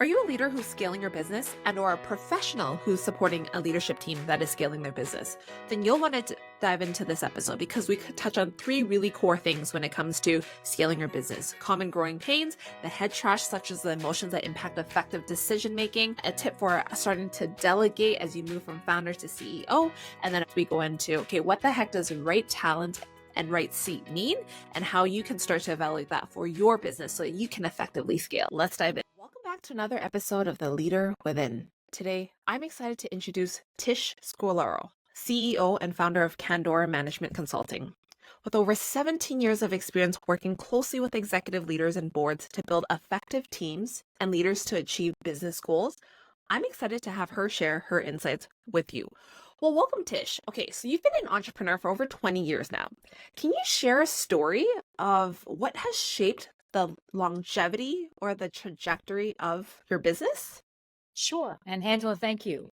Are you a leader who's scaling your business and/or a professional who's supporting a leadership team that is scaling their business? Then you'll want to dive into this episode because we could touch on three really core things when it comes to scaling your business. Common growing pains, the head trash such as the emotions that impact effective decision making, a tip for starting to delegate as you move from founder to CEO, and then we go into, okay, what the heck does right talent and right seat mean, and how you can start to evaluate that for your business so that you can effectively scale. Let's dive in. Welcome back to another episode of The Leader Within. Today, I'm excited to introduce Tish Squillaro, CEO and founder of Candor Management Consulting. With over 17 years of experience working closely with executive leaders and boards to build effective teams and leaders to achieve business goals, I'm excited to have her share her insights with you. Well, welcome, Tish. Okay, so you've been an entrepreneur for over 20 years now. Can you share a story of what has shaped the longevity or the trajectory of your business? Sure. And Angela, thank you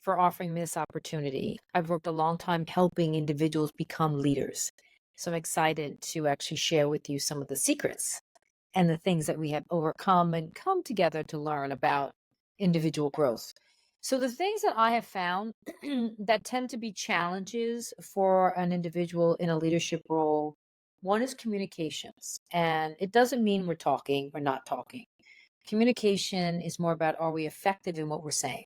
for offering me this opportunity. I've worked a long time helping individuals become leaders. So I'm excited to actually share with you some of the secrets and the things that we have overcome and come together to learn about individual growth. So the things that I have found that tend to be challenges for an individual in a leadership role, one is communications. And it doesn't mean we're not talking. Communication is more about, are we effective in what we're saying?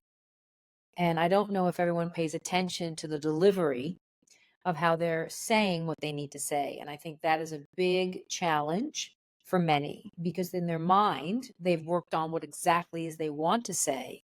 And I don't know if everyone pays attention to the delivery of how they're saying what they need to say. And I think that is a big challenge for many because in their mind, they've worked on what exactly is they want to say.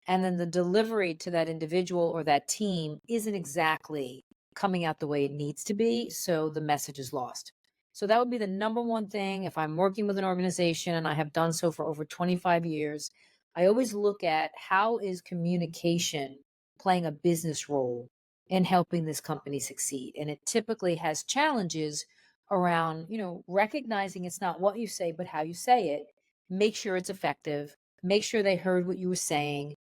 And then the delivery to that individual or that team isn't exactly coming out the way it needs to be. So the message is lost. So that would be the number one thing. If I'm working with an organization, and I have done so for over 25 years, I always look at how is communication playing a business role in helping this company succeed. And it typically has challenges around, recognizing it's not what you say, but how you say it. Make sure it's effective. Make sure they heard what you were saying,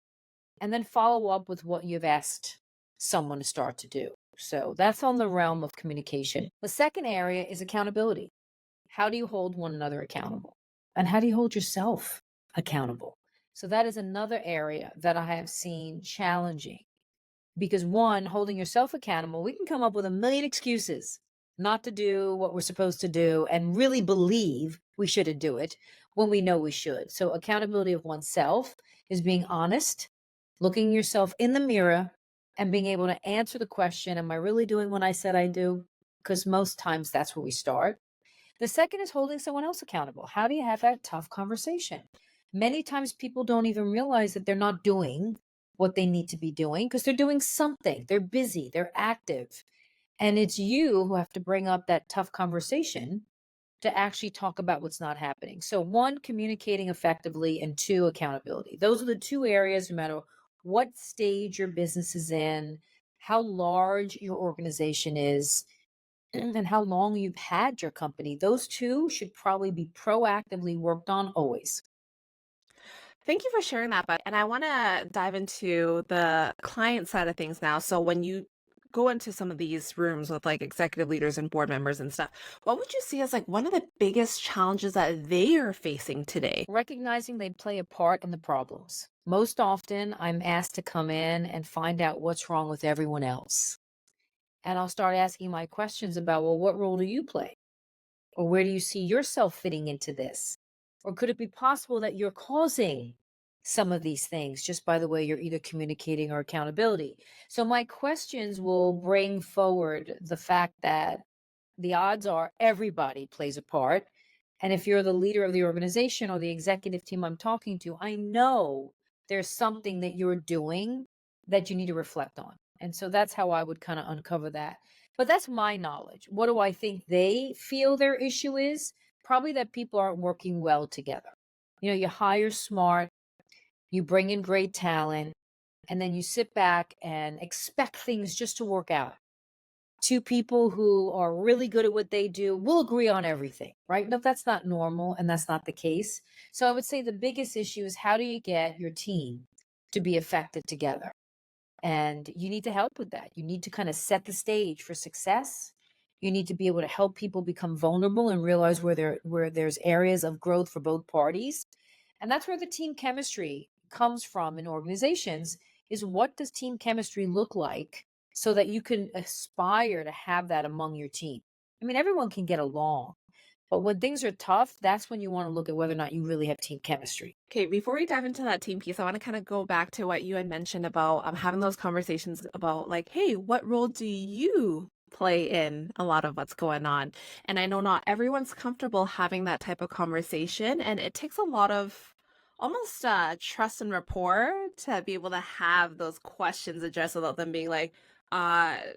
and then follow up with what you've asked someone to start to do. So that's on the realm of communication. The second area is accountability. How do you hold one another accountable? And how do you hold yourself accountable? So that is another area that I have seen challenging because one, holding yourself accountable, we can come up with a million excuses not to do what we're supposed to do and really believe we shouldn't do it when we know we should. So accountability of oneself is being honest, looking yourself in the mirror and being able to answer the question, am I really doing what I said I do? Because most times that's where we start. The second is holding someone else accountable. How do you have that tough conversation? Many times people don't even realize that they're not doing what they need to be doing because they're doing something. They're busy, they're active. And it's you who have to bring up that tough conversation to actually talk about what's not happening. So, one, communicating effectively, and two, accountability. Those are the two areas, no matter what stage your business is in, how large your organization is, and how long you've had your company. Those two should probably be proactively worked on always. Thank you for sharing that, and I want to dive into the client side of things now. So when you go into some of these rooms with like executive leaders and board members and stuff, what would you see as like one of the biggest challenges that they are facing today? Recognizing they play a part in the problems. Most often, I'm asked to come in and find out what's wrong with everyone else. And I'll start asking my questions about, well, what role do you play? Or where do you see yourself fitting into this? Or could it be possible that you're causing some of these things just by the way you're either communicating or accountability? So my questions will bring forward the fact that the odds are everybody plays a part. And if you're the leader of the organization or the executive team I'm talking to, I know there's something that you're doing that you need to reflect on. And so that's how I would kind of uncover that. But that's my knowledge. What do I think they feel their issue is? Probably that people aren't working well together. You hire smart, you bring in great talent, and then you sit back and expect things just to work out. Two people who are really good at what they do will agree on everything, right? No, that's not normal and that's not the case. So I would say the biggest issue is how do you get your team to be effective together? And you need to help with that. You need to kind of set the stage for success. You need to be able to help people become vulnerable and realize where there's areas of growth for both parties. And that's where the team chemistry comes from in organizations, is what does team chemistry look like so that you can aspire to have that among your team. I mean, everyone can get along, but when things are tough, that's when you want to look at whether or not you really have team chemistry. Okay, before we dive into that team piece, I want to kind of go back to what you had mentioned about having those conversations about like, hey, what role do you play in a lot of what's going on? And I know not everyone's comfortable having that type of conversation, and it takes a lot of almost trust and rapport to be able to have those questions addressed without them being like,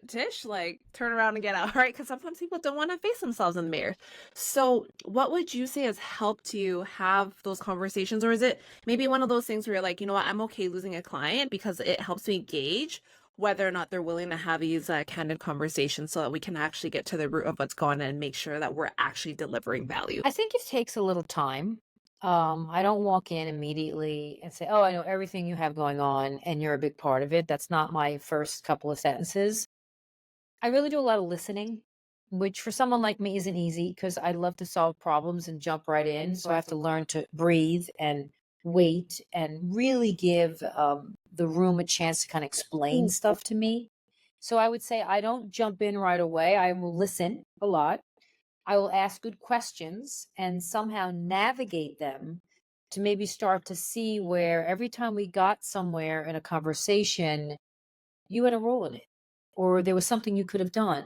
Tish, like turn around and get out, right? Because sometimes people don't want to face themselves in the mirror. So, what would you say has helped you have those conversations? Or is it maybe one of those things where you're like, you know what, I'm okay losing a client because it helps me gauge whether or not they're willing to have these candid conversations so that we can actually get to the root of what's going on and make sure that we're actually delivering value? I think it takes a little time. I don't walk in immediately and say, "Oh, I know everything you have going on and you're a big part of it." That's not my first couple of sentences. I really do a lot of listening, which for someone like me isn't easy because I love to solve problems and jump right in. So I have to learn to breathe and wait and really give the room a chance to kind of explain stuff to me. So I would say I don't jump in right away. I will listen a lot. I will ask good questions and somehow navigate them to maybe start to see where every time we got somewhere in a conversation, you had a role in it, or there was something you could have done.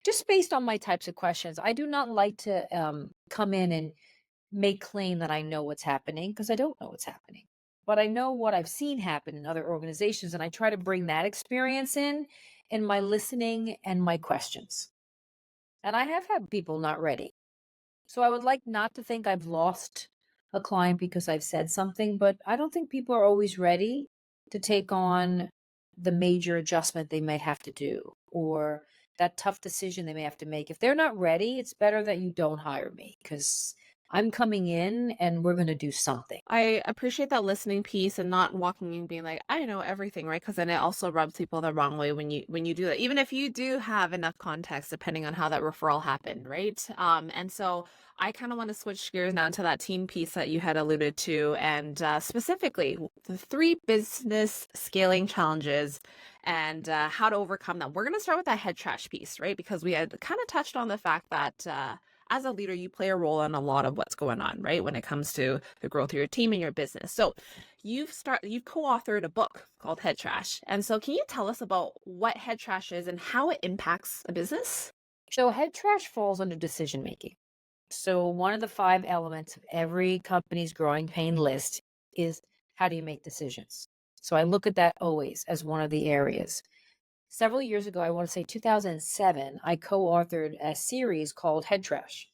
Just based on my types of questions, I do not like to come in and make claim that I know what's happening because I don't know what's happening. But I know what I've seen happen in other organizations, and I try to bring that experience in my listening and my questions. And I have had people not ready. So I would like not to think I've lost a client because I've said something, but I don't think people are always ready to take on the major adjustment they may have to do or that tough decision they may have to make. If they're not ready, it's better that you don't hire me because I'm coming in and we're going to do something. I appreciate that listening piece and not walking in being like, I know everything, right? Because then it also rubs people the wrong way when you do that, even if you do have enough context, depending on how that referral happened, right? And so I kind of want to switch gears now to that team piece that you had alluded to, and specifically the three business scaling challenges and how to overcome them. We're going to start with that head trash piece, right? Because we had kind of touched on the fact that as a leader, you play a role in a lot of what's going on, right? When it comes to the growth of your team and your business. So you've co-authored a book called Head Trash. And so can you tell us about what head trash is and how it impacts a business? So head trash falls under decision making. So one of the 5 elements of every company's growing pain list is how do you make decisions? So I look at that always as one of the areas. Several years ago, I want to say 2007, I co-authored a series called Head Trash.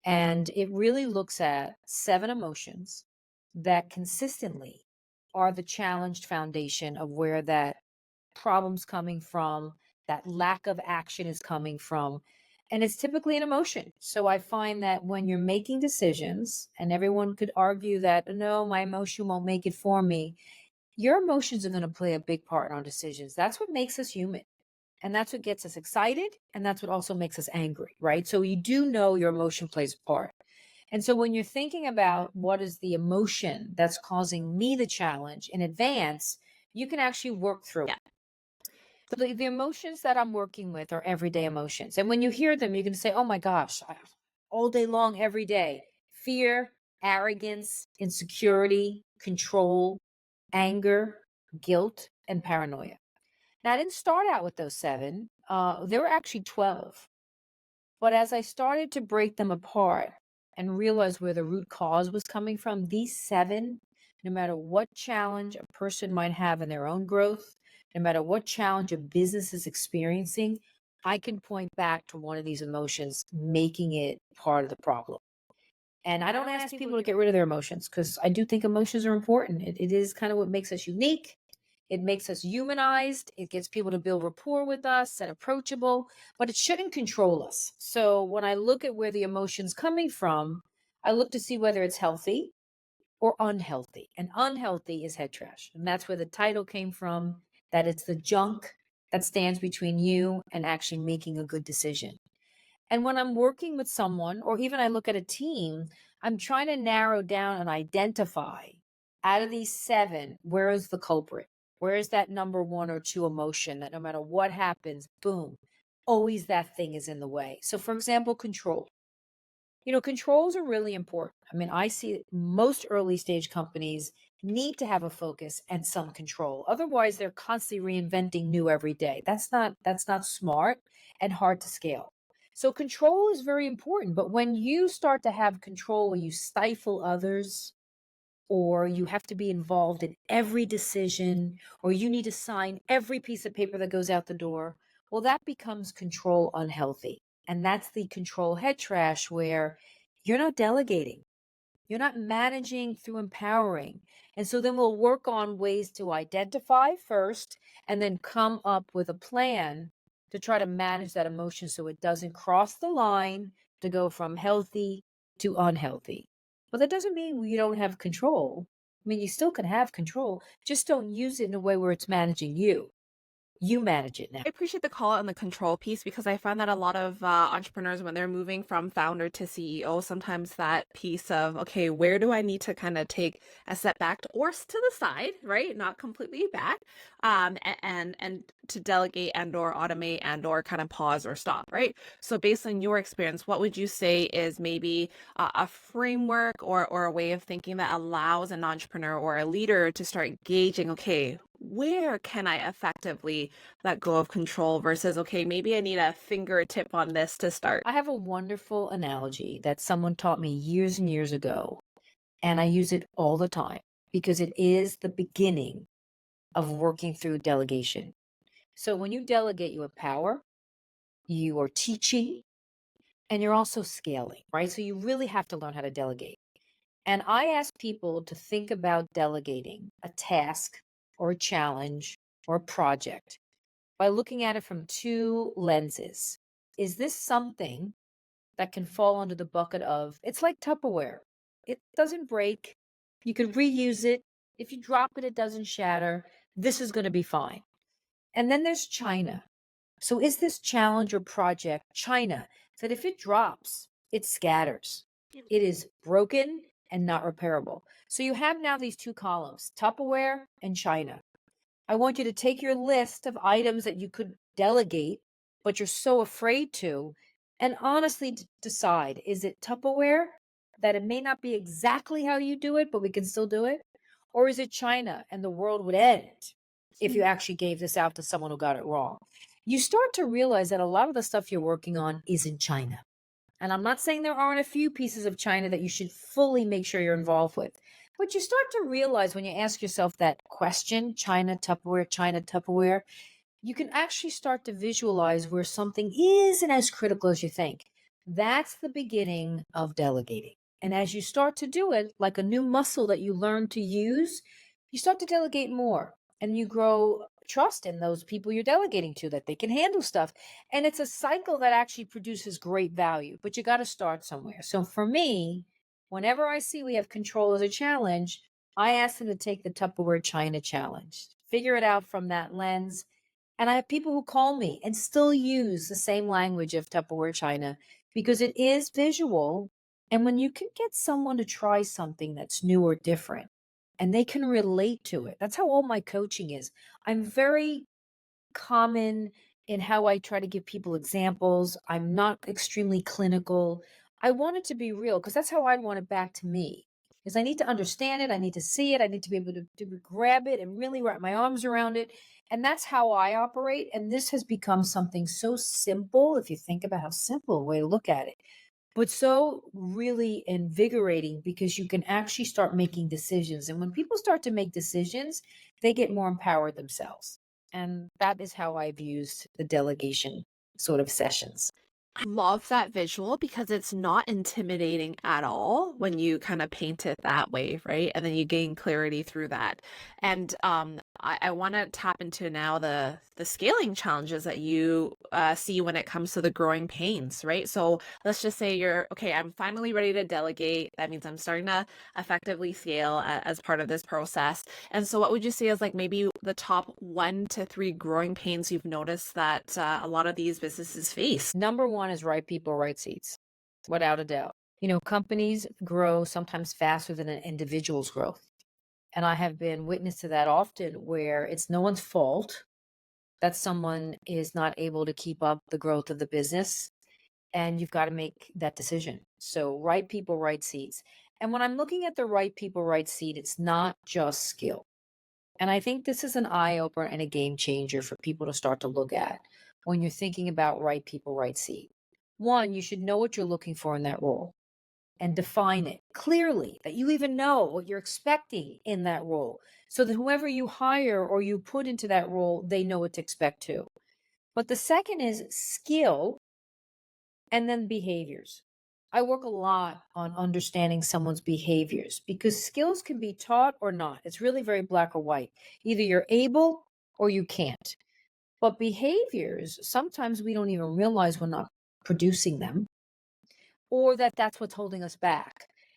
And it really looks at 7 emotions that consistently are the challenged foundation of where that problem's coming from, that lack of action is coming from. And it's typically an emotion. So I find that when you're making decisions, and everyone could argue that, no, my emotion won't make it for me, your emotions are going to play a big part in our decisions. That's what makes us human. And that's what gets us excited. And that's what also makes us angry, right? So you do know your emotion plays a part. And so when you're thinking about what is the emotion that's causing me the challenge in advance, you can actually work through it. So the emotions that I'm working with are everyday emotions. And when you hear them, you can say, oh my gosh, all day long, every day, fear, arrogance, insecurity, control, anger, guilt, and paranoia. Now, I didn't start out with those 7. There were actually 12. But as I started to break them apart and realize where the root cause was coming from, these 7, no matter what challenge a person might have in their own growth, no matter what challenge a business is experiencing, I can point back to one of these emotions, making it part of the problem. And I don't ask people to get rid of their emotions because I do think emotions are important. It is kind of what makes us unique. It makes us humanized. It gets people to build rapport with us and approachable, but it shouldn't control us. So when I look at where the emotion's coming from, I look to see whether it's healthy or unhealthy. And unhealthy is head trash. And that's where the title came from, that it's the junk that stands between you and actually making a good decision. And when I'm working with someone, or even I look at a team, I'm trying to narrow down and identify out of these seven, where is the culprit? Where is that number one or two emotion that no matter what happens, boom, always that thing is in the way? So, for example, control. Controls are really important. I mean, I see most early stage companies need to have a focus and some control. Otherwise, they're constantly reinventing new every day. That's not smart and hard to scale. So control is very important, but when you start to have control where you stifle others, or you have to be involved in every decision, or you need to sign every piece of paper that goes out the door, well, that becomes control unhealthy. And that's the control head trash where you're not delegating, you're not managing through empowering. And so then we'll work on ways to identify first and then come up with a plan to try to manage that emotion so it doesn't cross the line to go from healthy to unhealthy. But that doesn't mean you don't have control. I mean, you still can have control, just don't use it in a way where it's managing you. You manage it now. I appreciate the call on the control piece because I find that a lot of entrepreneurs, when they're moving from founder to CEO, sometimes that piece of, okay, where do I need to kind of take a step back or to the side, right? Not completely back, and to delegate and or automate and or kind of pause or stop, right? So based on your experience, what would you say is maybe a framework or a way of thinking that allows an entrepreneur or a leader to start gauging, okay, where can I effectively let go of control versus, okay, maybe I need a fingertip on this to start? I have a wonderful analogy that someone taught me years and years ago, and I use it all the time because it is the beginning of working through delegation. So when you delegate, you have power, you are teaching, and you're also scaling, right? So you really have to learn how to delegate. And I ask people to think about delegating a task or a challenge or a project by looking at it from two lenses. Is this something that can fall under the bucket of, it's like Tupperware? It doesn't break. You can reuse it. If you drop it, it doesn't shatter. This is going to be fine. And then there's China. So is this challenge or project China that if it drops, it scatters? It is broken and not repairable. So you have now these two columns, Tupperware and China. I want you to take your list of items that you could delegate, but you're so afraid to, and honestly decide, is it Tupperware that it may not be exactly how you do it, but we can still do it? Or is it China and the world would end if you actually gave this out to someone who got it wrong? You start to realize that a lot of the stuff you're working on isn't China. And I'm not saying there aren't a few pieces of China that you should fully make sure you're involved with. But you start to realize when you ask yourself that question, China, Tupperware, you can actually start to visualize where something isn't as critical as you think. That's the beginning of delegating. And as you start to do it, like a new muscle that you learn to use, you start to delegate more and you grow trust in those people you're delegating to that they can handle stuff. And it's a cycle that actually produces great value, but you got to start somewhere. So for me, whenever I see we have control as a challenge, I ask them to take the Tupperware China challenge, figure it out from that lens. And I have people who call me and still use the same language of Tupperware China because it is visual. And when you can get someone to try something that's new or different and they can relate to it, that's how all my coaching is. I'm very common in how I try to give people examples. I'm not extremely clinical. I want it to be real because that's how I want it back to me. Because I need to understand it, I need to see it, I need to be able to grab it and really wrap my arms around it. And that's how I operate. And this has become something so simple, if you think about how simple a way to look at it, but so really invigorating because you can actually start making decisions. And when people start to make decisions, they get more empowered themselves. And that is how I've used the delegation sort of sessions. I love that visual because it's not intimidating at all when you kind of paint it that way, right? And then you gain clarity through that. And I want to tap into now the scaling challenges that you see when it comes to the growing pains, right? So let's just say you're, okay, I'm finally ready to delegate. That means I'm starting to effectively scale as part of this process. And so what would you say is like maybe the top 1 to 3 growing pains you've noticed that a lot of these businesses face? Number one one is right people, right seats, without a doubt. You know, companies grow sometimes faster than an individual's growth. And I have been witness to that often where it's no one's fault that someone is not able to keep up the growth of the business. And you've got to make that decision. So, right people, right seats. And when I'm looking at the right people, right seat, it's not just skill. And I think this is an eye opener and a game changer for people to start to look at when you're thinking about right people, right seat. One, you should know what you're looking for in that role and define it clearly, that you even know what you're expecting in that role, so that whoever you hire or you put into that role, they know what to expect too. But the second is skill and then behaviors. I work a lot on understanding someone's behaviors because skills can be taught or not. It's really very black or white. Either you're able or you can't. But behaviors, sometimes we don't even realize we're not producing them, or that that's what's holding us back.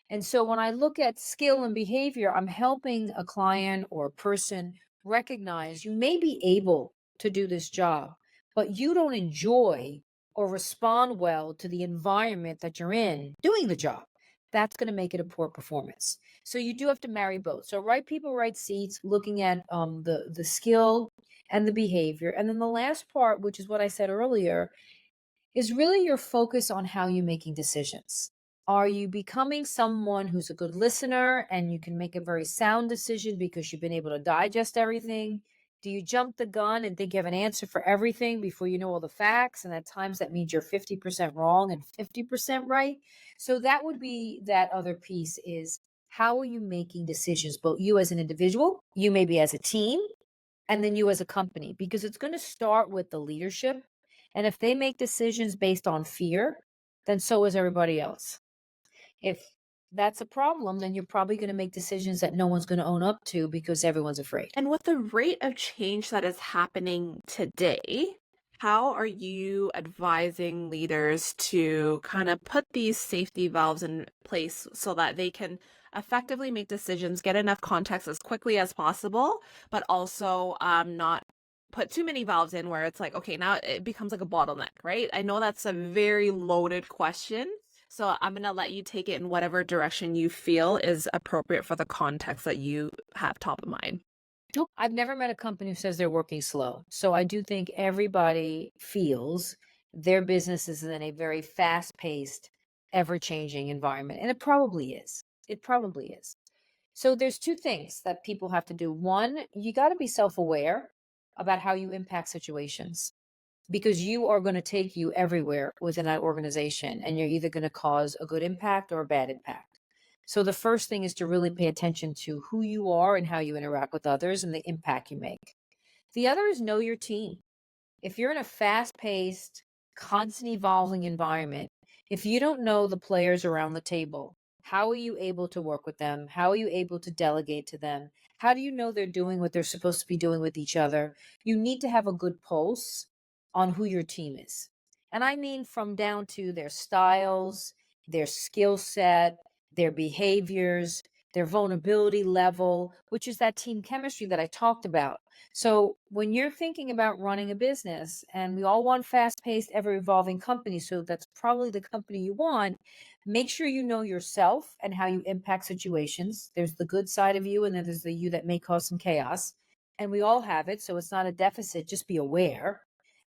And so when I look at skill and behavior, I'm helping a client or a person recognize you may be able to do this job, but you don't enjoy or respond well to the environment that you're in doing the job. That's going to make it a poor performance. So you do have to marry both. So right people, right seats, looking at the skill and the behavior. And then the last part, which is what I said earlier, is really your focus on how you're making decisions. Are you becoming someone who's a good listener and you can make a very sound decision because you've been able to digest everything? Do you jump the gun and think you have an answer for everything before you know all the facts? And at times that means you're 50% wrong and 50% right. So that would be that other piece is, how are you making decisions, both you as an individual, you maybe as a team, and then you as a company? Because it's going to start with the leadership. And if they make decisions based on fear, then so is everybody else. If that's a problem, then you're probably going to make decisions that no one's going to own up to because everyone's afraid. And with the rate of change that is happening today, how are you advising leaders to kind of put these safety valves in place so that they can effectively make decisions, get enough context as quickly as possible, but also not put too many valves in where it's like, okay, now it becomes like a bottleneck, right? I know that's a very loaded question. So I'm going to let you take it in whatever direction you feel is appropriate for the context that you have top of mind. Nope. I've never met a company who says they're working slow. So I do think everybody feels their business is in a very fast paced, ever changing environment. And it probably is. It probably is. So there's two things that people have to do. One, you got to be self aware about how you impact situations, because you are going to take you everywhere within that organization, and you're either going to cause a good impact or a bad impact. So the first thing is to really pay attention to who you are and how you interact with others and the impact you make. The other is know your team. If you're in a fast-paced, constant evolving environment, if you don't know the players around the table, how are you able to work with them? How are you able to delegate to them? How do you know they're doing what they're supposed to be doing with each other? You need to have a good pulse on who your team is. And I mean from down to their styles, their skill set, their behaviors, their vulnerability level, which is that team chemistry that I talked about. So when you're thinking about running a business, and we all want fast-paced, ever-evolving companies, so that's probably the company you want, make sure you know yourself and how you impact situations. There's the good side of you, and then there's the you that may cause some chaos. And we all have it, so it's not a deficit, just be aware.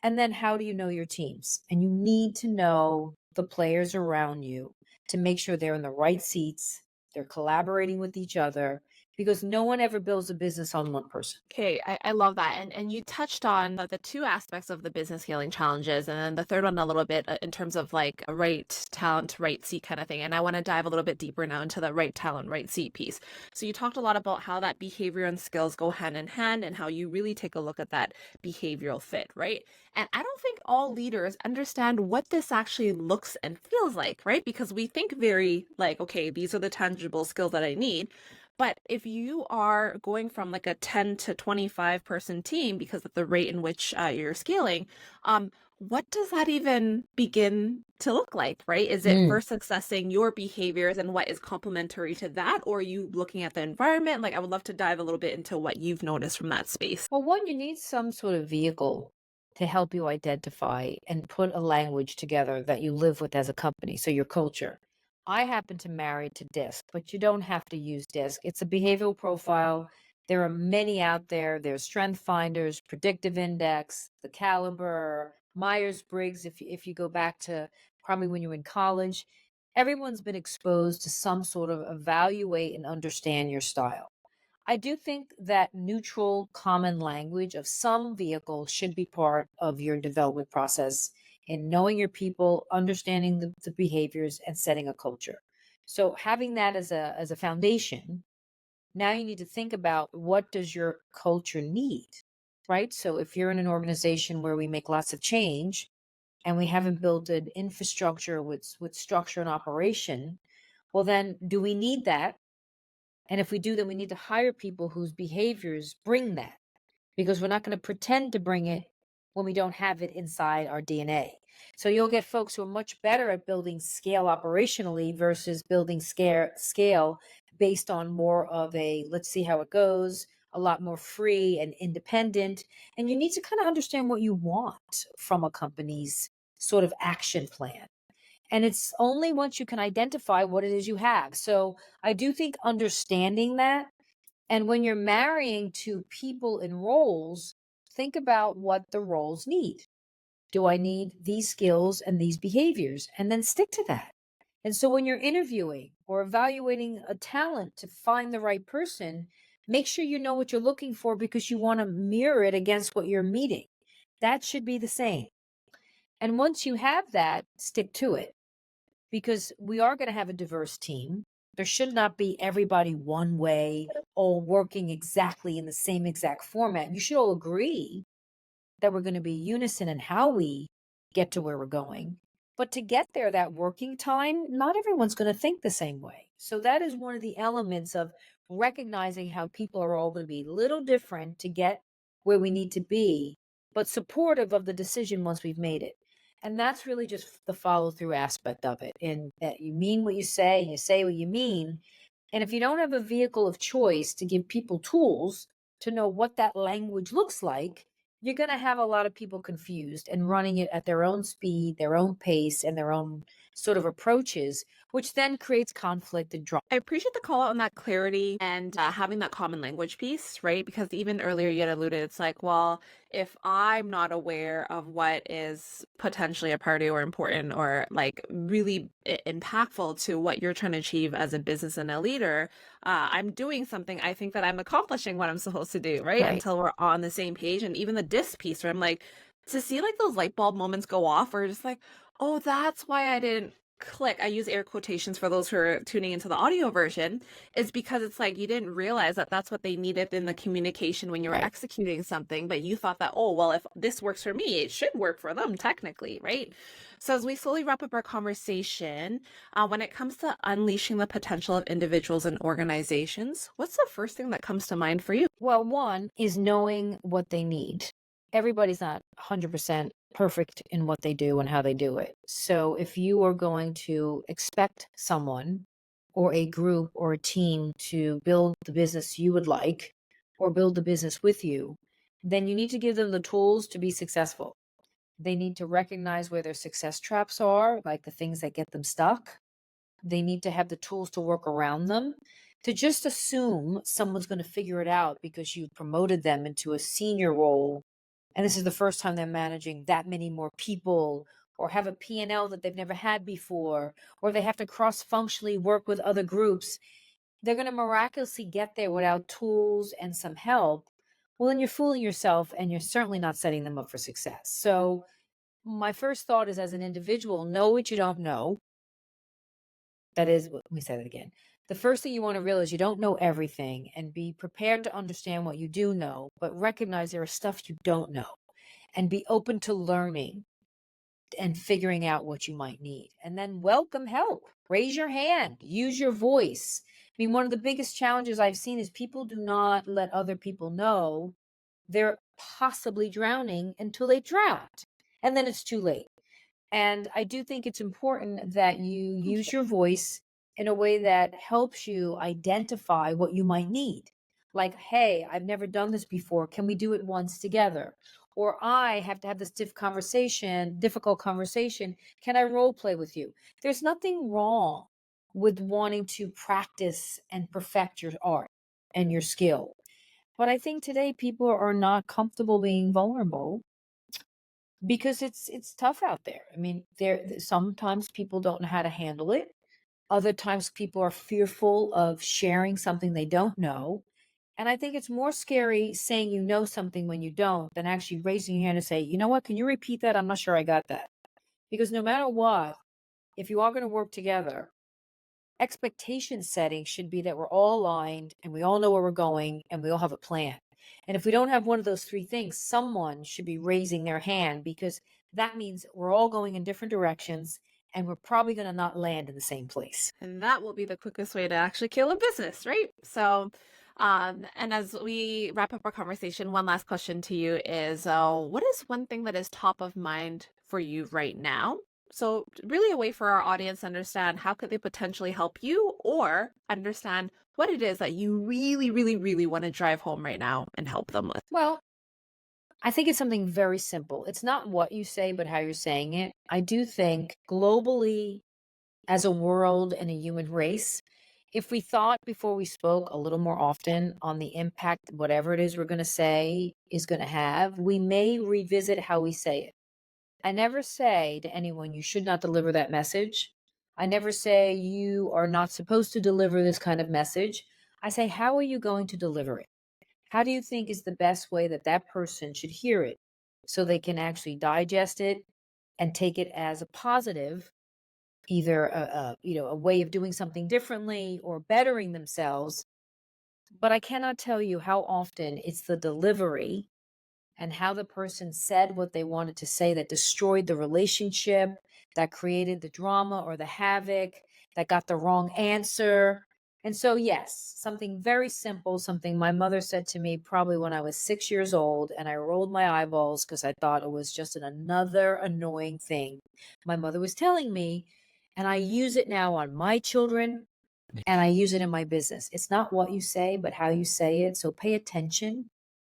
And then how do you know your teams? And you need to know the players around you to make sure they're in the right seats, they're collaborating with each other, because no one ever builds a business on one person. Okay, I love that. And you touched on the two aspects of the business scaling challenges, and then the third one a little bit in terms of like a right talent, right seat kind of thing. And I want to dive a little bit deeper now into the right talent, right seat piece. So you talked a lot about how that behavior and skills go hand in hand and how you really take a look at that behavioral fit, right? And I don't think all leaders understand what this actually looks and feels like, right? Because we think very like, okay, these are the tangible skills that I need. But if you are going from like a 10 to 25 person team because of the rate in which you're scaling, what does that even begin to look like, right? Is it first assessing your behaviors and what is complementary to that? Or are you looking at the environment? Like, I would love to dive a little bit into what you've noticed from that space. Well, one, you need some sort of vehicle to help you identify and put a language together that you live with as a company. So your culture. I happen to marry to DISC, but you don't have to use DISC. It's a behavioral profile. There are many out there. There's Strength Finders, Predictive Index, the Caliber, Myers-Briggs. If you go back to probably when you were in college, everyone's been exposed to some sort of evaluate and understand your style. I do think that neutral common language of some vehicles should be part of your development process in knowing your people, understanding the behaviors, and setting a culture. So having that as a foundation, now you need to think about what does your culture need, right? So if you're in an organization where we make lots of change and we haven't built an infrastructure with structure and operation, well then do we need that? And if we do, then we need to hire people whose behaviors bring that because we're not going to pretend to bring it when we don't have it inside our DNA. So you'll get folks who are much better at building scale operationally versus building scale based on more of a let's see how it goes, a lot more free and independent. And you need to kind of understand what you want from a company's sort of action plan. And it's only once you can identify what it is you have. So I do think understanding that. And when you're marrying two people in roles, think about what the roles need. Do I need these skills and these behaviors? And then stick to that. And so when you're interviewing or evaluating a talent to find the right person, make sure you know what you're looking for because you want to mirror it against what you're meeting. That should be the same. And once you have that, stick to it because we are going to have a diverse team. There should not be everybody one way, all working exactly in the same exact format. You should all agree that we're going to be unison in how we get to where we're going. But to get there, that working time, not everyone's going to think the same way. So that is one of the elements of recognizing how people are all going to be a little different to get where we need to be, but supportive of the decision once we've made it. And that's really just the follow through aspect of it. And that you mean what you say and you say what you mean. And if you don't have a vehicle of choice to give people tools to know what that language looks like, you're going to have a lot of people confused and running it at their own speed, their own pace, and their own sort of approaches, which then creates conflict and drama. I appreciate the call out on that clarity and having that common language piece, right? Because even earlier you had alluded, it's like, well, if I'm not aware of what is potentially a priority or important or like really impactful to what you're trying to achieve as a business and a leader, I'm doing something. I think that I'm accomplishing what I'm supposed to do, right? Right. Until we're on the same page. And even the disc piece where I'm like, to see like those light bulb moments go off or just like, oh, that's why I didn't click. I use air quotations for those who are tuning into the audio version, is because it's like you didn't realize that that's what they needed in the communication when you were Right. executing something, but you thought that, oh, well, if this works for me, it should work for them technically, right? So as we slowly wrap up our conversation, when it comes to unleashing the potential of individuals and organizations, what's the first thing that comes to mind for you? Well, one is knowing what they need. Everybody's not 100% perfect in what they do and how they do it. So if you are going to expect someone or a group or a team to build the business you would like or build the business with you, then you need to give them the tools to be successful. They need to recognize where their success traps are, like the things that get them stuck. They need to have the tools to work around them. To just assume someone's going to figure it out because you promoted them into a senior role and this is the first time they're managing that many more people or have a P&L that they've never had before, or they have to cross-functionally work with other groups, they're going to miraculously get there without tools and some help. Well, then you're fooling yourself and you're certainly not setting them up for success. So my first thought is as an individual, know what you don't know. That is, let me say that again. The first thing you want to realize you don't know everything and be prepared to understand what you do know, but recognize there is stuff you don't know and be open to learning and figuring out what you might need. And then welcome help. Raise your hand, use your voice. I mean, one of the biggest challenges I've seen is people do not let other people know they're possibly drowning until they drowned. And then it's too late. And I do think it's important that you use your voice in a way that helps you identify what you might need. Like, hey, I've never done this before. Can we do it once together? or I have to have this difficult conversation. Can I role play with you? There's nothing wrong with wanting to practice and perfect your art and your skill. But I think today people are not comfortable being vulnerable because it's tough out there. I mean, there sometimes people don't know how to handle it. Other times people are fearful of sharing something they don't know. And I think it's more scary saying you know something when you don't than actually raising your hand and say, you know what, can you repeat that? I'm not sure I got that. Because no matter what, if you are going to work together, expectation setting should be that we're all aligned and we all know where we're going and we all have a plan. And if we don't have one of those three things, someone should be raising their hand because that means we're all going in different directions and we're probably going to not land in the same place. And that will be the quickest way to actually kill a business, right? So, and as we wrap up our conversation, one last question to you is, what is one thing that is top of mind for you right now? So really a way for our audience to understand how could they potentially help you or understand what it is that you really, really, really want to drive home right now and help them with. Well, I think it's something very simple. It's not what you say, but how you're saying it. I do think globally, as a world and a human race, if we thought before we spoke a little more often on the impact, whatever it is we're going to say is going to have, we may revisit how we say it. I never say to anyone, you should not deliver that message. I never say you are not supposed to deliver this kind of message. I say, how are you going to deliver it? How do you think is the best way that that person should hear it so they can actually digest it and take it as a positive, either a way of doing something differently or bettering themselves? But I cannot tell you how often it's the delivery and how the person said what they wanted to say that destroyed the relationship, that created the drama or the havoc, that got the wrong answer. And so, yes, something very simple, something my mother said to me probably when I was 6 years old, and I rolled my eyeballs because I thought it was just another annoying thing my mother was telling me. And I use it now on my children and I use it in my business. It's not what you say, but how you say it. So pay attention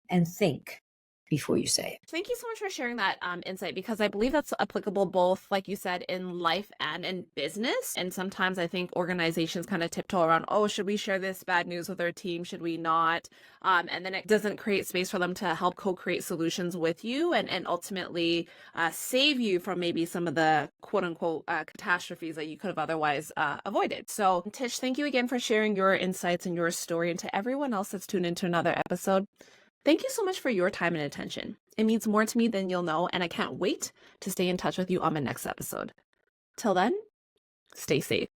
and think before you say it. Thank you so much for sharing that insight because I believe that's applicable both, like you said, in life and in business. And sometimes I think organizations kind of tiptoe around, oh, should we share this bad news with our team? Should we not? And then it doesn't create space for them to help co-create solutions with you and ultimately save you from maybe some of the quote unquote catastrophes that you could have otherwise avoided. So Tish, thank you again for sharing your insights and your story. And to everyone else that's tuned into another episode, thank you so much for your time and attention. It means more to me than you'll know, and I can't wait to stay in touch with you on my next episode. Till then, stay safe.